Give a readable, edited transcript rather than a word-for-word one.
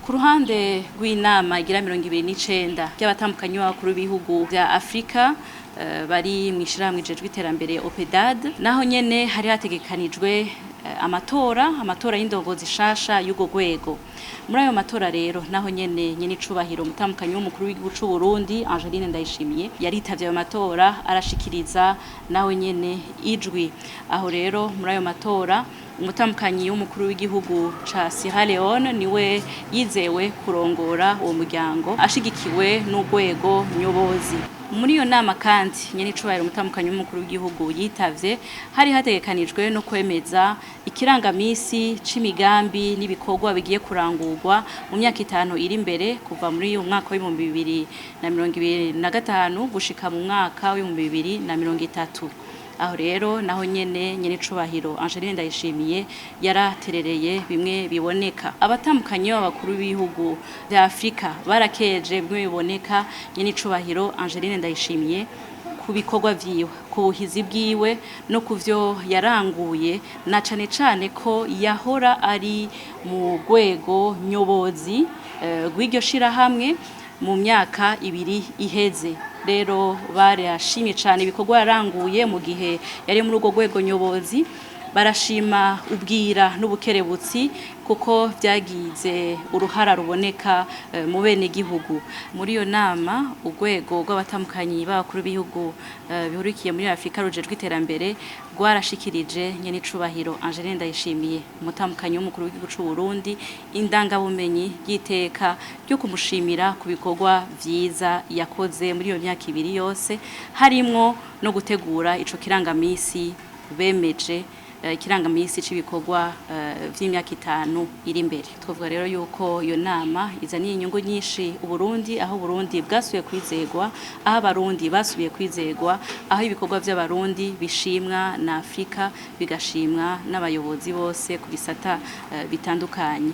Ku ruhande rw'inama igira 29 y'abatambukanyi b'abakuru b'ibihugu vya Afrika bari mw'ishirahamwe rijejwe iterambere OPEDAD, naho nyene hari hategekanijwe amatora y'indongozi shasha y'ugo rwego. Muri ayo matora rero naho nyene icubahiro umutambukanyi w'umukuru w'igihugu c'u Burundi Angeline Ndayishimiye yaritavye ayo matora arashikiriza nawe nyene ijwi. Aho rero muri ayo matora umutambukanyi w'umukuru w'igihugu ca Sierra Leone niwe yizewe kurongora uwo muryango ashigikiwe n'urwego nyobozi. Muri iyo nama kandi icubahiro umutambukanyi w'umukuru w'igihugu yitavye hari hategekanijwe no kwemeza ikirangamisi c'imigambi n'ibikorwa bigiye kurangurwa mu myaka 5 iri imbere kuva muri uyu mwaka wa 2025 gushika mu mwaka wa 2030. Aho rero naho nyene icubahiro Angeline Ndayishimiye yaraterereye bimwe biboneka. Abatambukanyi b'abakuru b'ibihugu vya Afrika barakeje bimwe biboneka icubahiro Angeline Ndayishimiye ku bikorwa vyiwe, ku buhizi bwiwe no kuvyo yaranguye, na cane ko yahora ari mu rwego nyobozi rw'iryo shirahamwe mu myaka 2 iheze. Rero barashimye cyane ibikorwa yaranguye mu gihe yari muri urwo rwego nyobozi, barashima ubwira n'ubukerebutsi kuko byagize uruhara ruboneka mu bene gihugu. Muri iyo nama urwego rw'abatambukanyi b'abakuru b'ibihugu bihurikiye muri Afrika rujejwe iterambere rwarashikirije icubahiro Angeline Ndayishimiye umutambukanyi w'umukuru w'igihugu c'u Burundi indangabumenyi y'iteka ryo kumushimira ku bikorwa vyiza yakoze muri iyo myaka 2 yose, harimwo no gutegura ico kirangamisi bemeje ikirangamisi c'ibikorwa vy'imyaka 5 iri imbere. Twavuga rero yuko iyo nama izaniye inyungu nyinshi Uburundi, aho Burundi bwasubiye kwizegwa, aho abarundi basubiye kwizegwa, aho ibikorwa vy'abarundi bishimwa na Afrika bigashimwa n'abayobozi bose ku bisata bitandukanye.